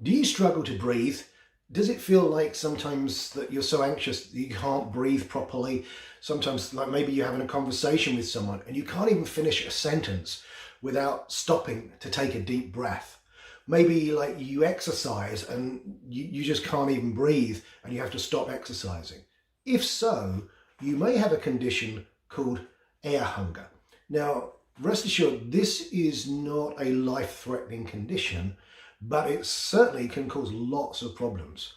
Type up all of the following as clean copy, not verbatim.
Do you struggle to breathe? Does it feel like sometimes that you're so anxious that you can't breathe properly? Sometimes, like maybe you're having a conversation with someone and you can't even finish a sentence without stopping to take a deep breath. Maybe like you exercise and you just can't even breathe and you have to stop exercising. If so, you may have a condition called air hunger. Now, rest assured, this is not a life-threatening condition, but it certainly can cause lots of problems.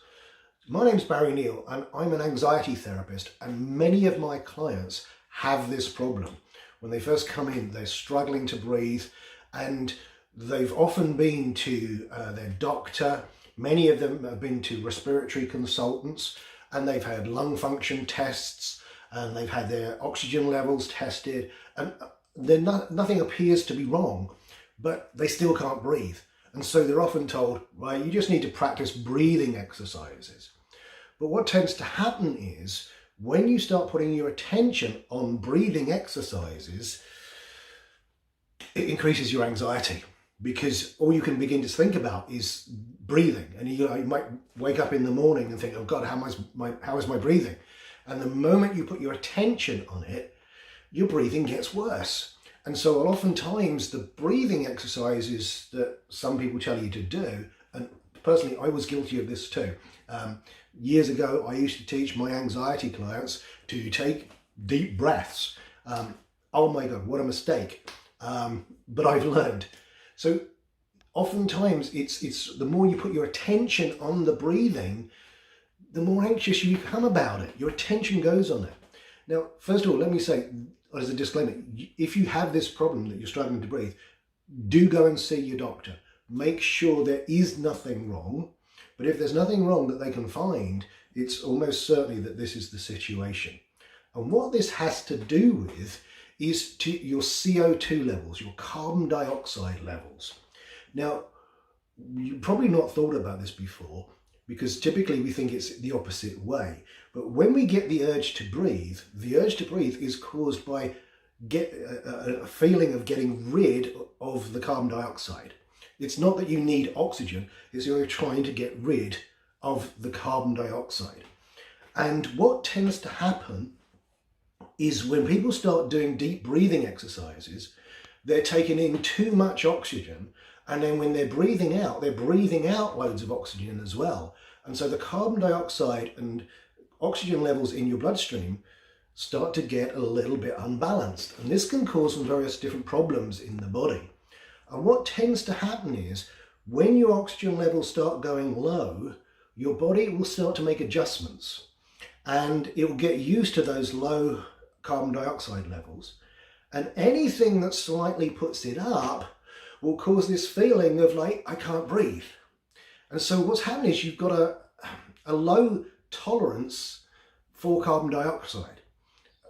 My name's Barry Neal and I'm an anxiety therapist, and many of my clients have this problem. When they first come in, they're struggling to breathe and they've often been to their doctor. Many of them have been to respiratory consultants and they've had lung function tests and they've had their oxygen levels tested, and nothing appears to be wrong, but they still can't breathe. And so they're often told, well, you just need to practice breathing exercises. But what tends to happen is when you start putting your attention on breathing exercises, it increases your anxiety, because all you can begin to think about is breathing. And you might wake up in the morning and think, oh God, how is my breathing? And the moment you put your attention on it, your breathing gets worse. And so oftentimes the breathing exercises that some people tell you to do, and personally I was guilty of this too. Years ago I used to teach my anxiety clients to take deep breaths. Oh my God, what a mistake. But I've learned. So oftentimes it's the more you put your attention on the breathing, the more anxious you become about it. Your attention goes on it. Now, first of all, let me say, as a disclaimer, if you have this problem that you're struggling to breathe, do go and see your doctor. Make sure there is nothing wrong. But if there's nothing wrong that they can find, it's almost certainly that this is the situation. And what this has to do with is your CO2 levels, your carbon dioxide levels. Now, you've probably not thought about this before, because typically we think it's the opposite way. But when we get the urge to breathe is caused by a feeling of getting rid of the carbon dioxide. It's not that you need oxygen, it's you're trying to get rid of the carbon dioxide. And what tends to happen is when people start doing deep breathing exercises, they're taking in too much oxygen, and then when they're breathing out loads of oxygen as well. And so the carbon dioxide and oxygen levels in your bloodstream start to get a little bit unbalanced. And this can cause some various different problems in the body. And what tends to happen is when your oxygen levels start going low, your body will start to make adjustments and it will get used to those low carbon dioxide levels. And anything that slightly puts it up will cause this feeling of like, I can't breathe. And so what's happening is you've got a low tolerance for carbon dioxide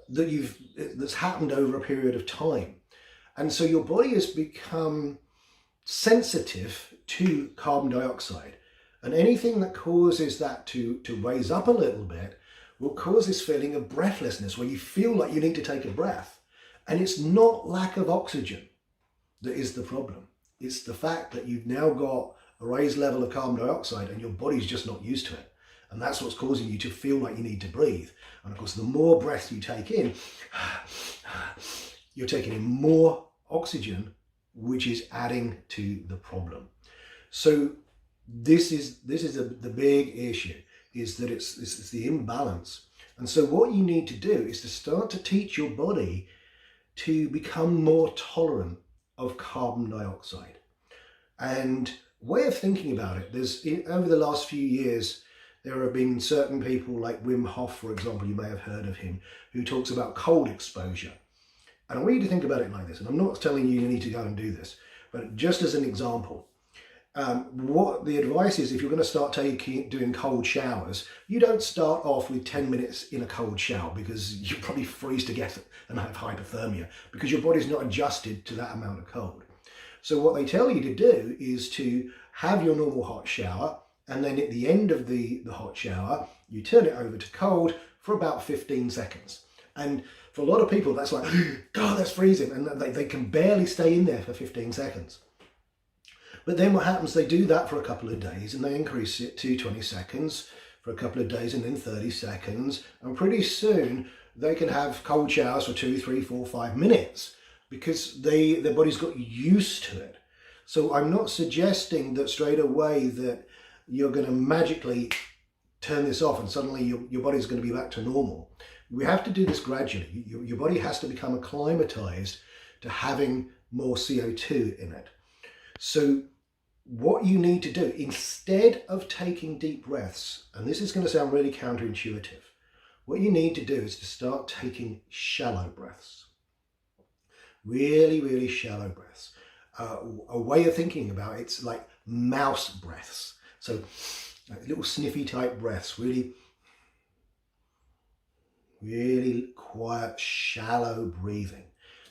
that's happened over a period of time. And so your body has become sensitive to carbon dioxide. And anything that causes that to raise up a little bit will cause this feeling of breathlessness, where you feel like you need to take a breath. And it's not lack of oxygen that is the problem. It's the fact that you've now got a raised level of carbon dioxide and your body's just not used to it. And that's what's causing you to feel like you need to breathe. And of course, the more breaths you take in, you're taking in more oxygen, which is adding to the problem. So this is the big issue, is that it's the imbalance. And so what you need to do is to start to teach your body to become more tolerant of carbon dioxide. And way of thinking about it, over the last few years, there have been certain people like Wim Hof, for example, you may have heard of him, who talks about cold exposure. And I want you to think about it like this, and I'm not telling you need to go and do this, but just as an example, what the advice is, if you're going to start doing cold showers, you don't start off with 10 minutes in a cold shower, because you probably freeze to death and have hypothermia, because your body's not adjusted to that amount of cold. So what they tell you to do is to have your normal hot shower, and then at the end of the hot shower, you turn it over to cold for about 15 seconds. And for a lot of people, that's like, God, that's freezing. And they can barely stay in there for 15 seconds. But then what happens, they do that for a couple of days and they increase it to 20 seconds for a couple of days and then 30 seconds. And pretty soon they can have cold showers for 2, 3, 4, 5 minutes because their body's got used to it. So I'm not suggesting that straight away that you're going to magically turn this off and suddenly your body's going to be back to normal. We have to do this gradually. Your body has to become acclimatized to having more CO2 in it. So what you need to do, instead of taking deep breaths, and this is going to sound really counterintuitive, what you need to do is to start taking shallow breaths. Really, really shallow breaths. A way of thinking about it's like mouse breaths. So like little sniffy type breaths, really, really quiet, shallow breathing.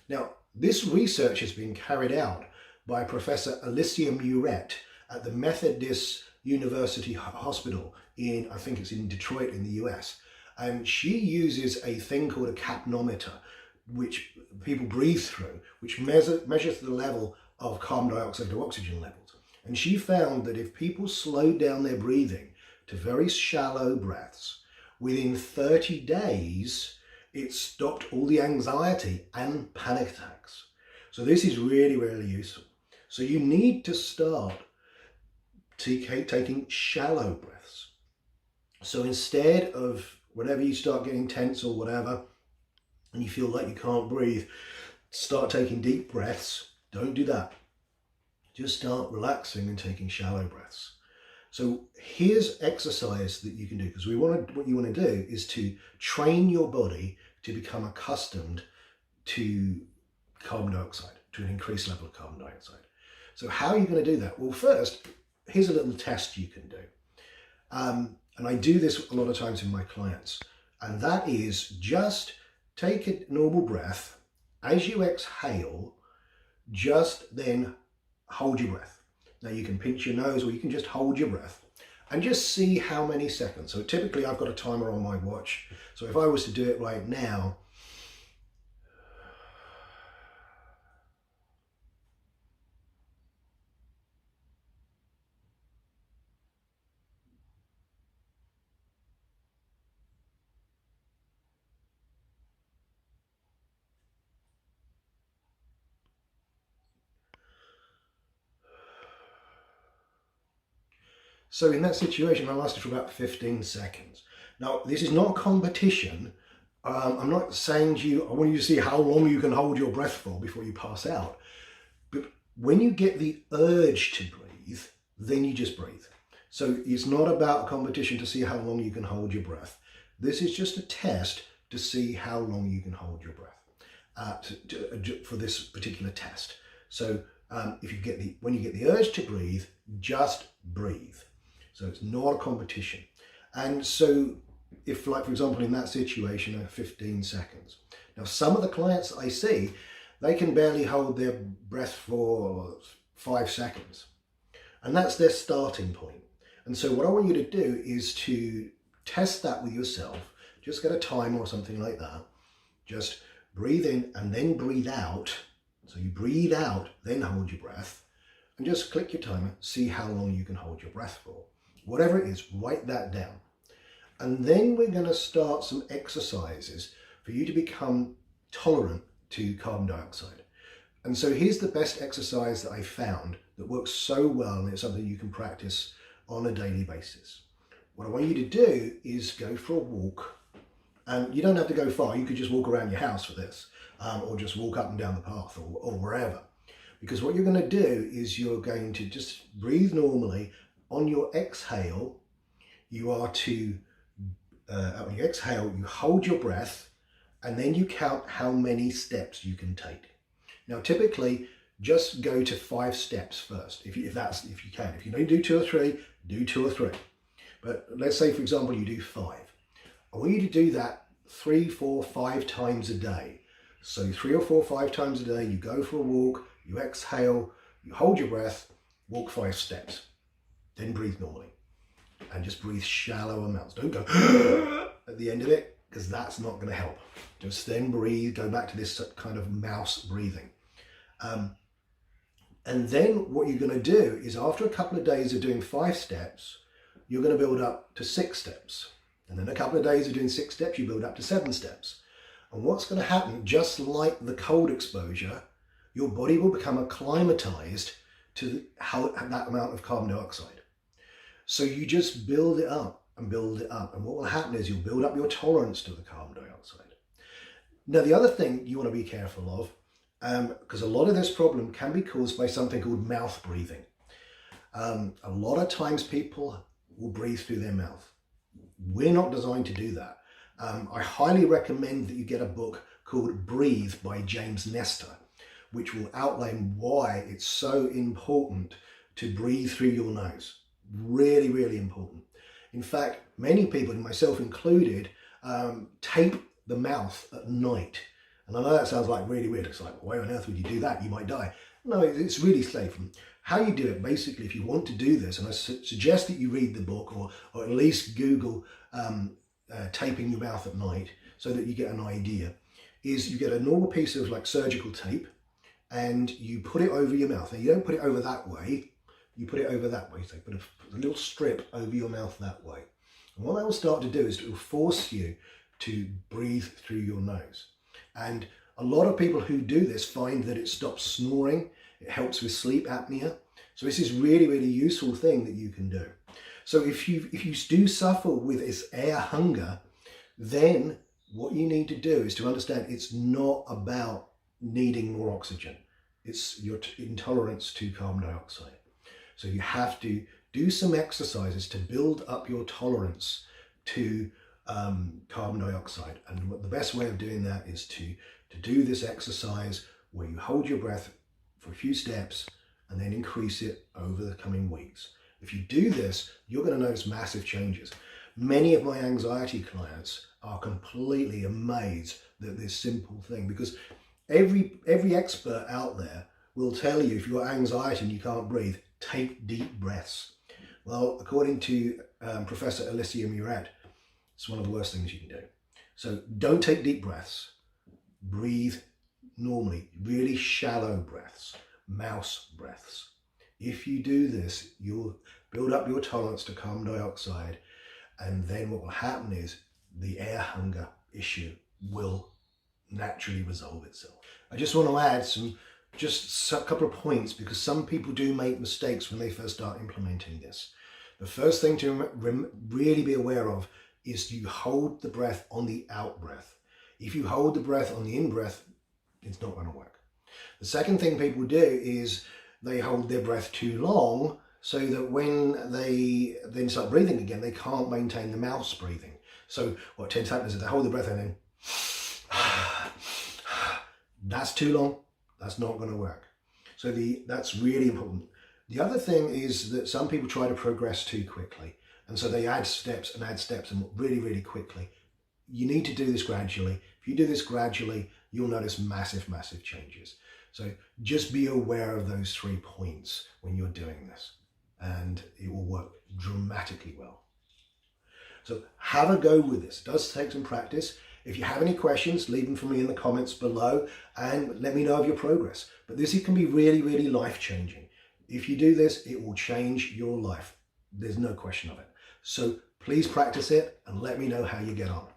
Now, this research has been carried out by Professor Alicia Muret at the Methodist University Hospital I think it's in Detroit in the US. And she uses a thing called a capnometer, which people breathe through, which measures the level of carbon dioxide to oxygen levels. And she found that if people slowed down their breathing to very shallow breaths, within 30 days, it stopped all the anxiety and panic attacks. So this is really, really useful. So you need to start taking shallow breaths. So instead of whenever you start getting tense or whatever, and you feel like you can't breathe, start taking deep breaths. Don't do that. Just start relaxing and taking shallow breaths. So here's exercise that you can do, because what you want to do is to train your body to become accustomed to carbon dioxide, to an increased level of carbon dioxide. So how are you going to do that? Well, first, here's a little test you can do. And I do this a lot of times with my clients. And that is just take a normal breath. As you exhale, just then hold your breath. Now you can pinch your nose or you can just hold your breath and just see how many seconds. So typically I've got a timer on my watch. So if I was to do it right now, so in that situation, I lasted for about 15 seconds. Now, this is not a competition. I'm not saying to you, I want you to see how long you can hold your breath for before you pass out. But when you get the urge to breathe, then you just breathe. So it's not about a competition to see how long you can hold your breath. This is just a test to see how long you can hold your breath for this particular test. So when you get the urge to breathe, just breathe. So it's not a competition. And so if, like, for example, in that situation, 15 seconds. Now, some of the clients I see, they can barely hold their breath for 5 seconds. And that's their starting point. And so what I want you to do is to test that with yourself. Just get a timer or something like that. Just breathe in and then breathe out. So you breathe out, then hold your breath. And just click your timer, see how long you can hold your breath for. Whatever it is, write that down. And then we're going to start some exercises for you to become tolerant to carbon dioxide. And so here's the best exercise that I found that works so well, and it's something you can practice on a daily basis. What I want you to do is go for a walk. And you don't have to go far. You could just walk around your house for this, or just walk up and down the path or wherever. Because what you're going to do is you're going to just breathe normally. On your exhale, you are to, on your exhale, you hold your breath and then you count how many steps you can take. Now, typically, just go to 5 steps first, if you can. If you don't do 2 or 3, do 2 or 3. But let's say, for example, you do 5. I want you to do that 3, 4, 5 times a day. So 3 or 4, 5 times a day, you go for a walk, you exhale, you hold your breath, walk 5 steps. Then breathe normally and just breathe shallow amounts. Don't go at the end of it, because that's not going to help. Just then breathe, go back to this kind of mouse breathing. And then what you're going to do is after a couple of days of doing 5 steps, you're going to build up to 6 steps. And then a couple of days of doing 6 steps, you build up to 7 steps. And what's going to happen, just like the cold exposure, your body will become acclimatized to that amount of carbon dioxide. So you just build it up and build it up. And what will happen is you'll build up your tolerance to the carbon dioxide. Now, the other thing you want to be careful of, because a lot of this problem can be caused by something called mouth breathing. A lot of times people will breathe through their mouth. We're not designed to do that. I highly recommend that you get a book called Breathe by James Nestor, which will outline why it's so important to breathe through your nose. Really, really important. In fact, many people, myself included, tape the mouth at night. And I know that sounds like really weird. It's like, why on earth would you do that? You might die. No, it's really safe. How you do it, basically, if you want to do this, and I suggest that you read the book or at least Google taping your mouth at night so that you get an idea, is you get a normal piece of like surgical tape and you put it over your mouth. And you don't put it over that way, you put it over that way. So you put a little strip over your mouth that way. And what that will start to do is it will force you to breathe through your nose. And a lot of people who do this find that it stops snoring, it helps with sleep apnea. So this is really, really useful thing that you can do. So if you do suffer with this air hunger, then what you need to do is to understand it's not about needing more oxygen. It's your intolerance to carbon dioxide. So you have to do some exercises to build up your tolerance to carbon dioxide. And the best way of doing that is to do this exercise where you hold your breath for a few steps and then increase it over the coming weeks. If you do this, you're going to notice massive changes. Many of my anxiety clients are completely amazed at this simple thing, because every expert out there will tell you if you've got anxiety and you can't breathe, take deep breaths. Well, according to Professor Alicia Murat, it's one of the worst things you can do. So don't take deep breaths. Breathe normally, really shallow breaths, mouse breaths. If you do this, you'll build up your tolerance to carbon dioxide, and then what will happen is the air hunger issue will naturally resolve itself. I just want to add just a couple of points, because some people do make mistakes when they first start implementing this. The first thing to really be aware of is you hold the breath on the out breath. If you hold the breath on the in breath, it's not going to work. The second thing people do is they hold their breath too long, so that when they then start breathing again, they can't maintain the mouth breathing. So what tends to happen is that they hold the breath and then that's too long. That's not going to work. So that's really important. The other thing is that some people try to progress too quickly. And so they add steps and really, really quickly. You need to do this gradually. If you do this gradually, you'll notice massive, massive changes. So just be aware of those 3 points when you're doing this, and it will work dramatically well. So have a go with this. It does take some practice. If you have any questions, leave them for me in the comments below and let me know of your progress. But this can be really, really life-changing. If you do this, it will change your life. There's no question of it. So please practice it and let me know how you get on.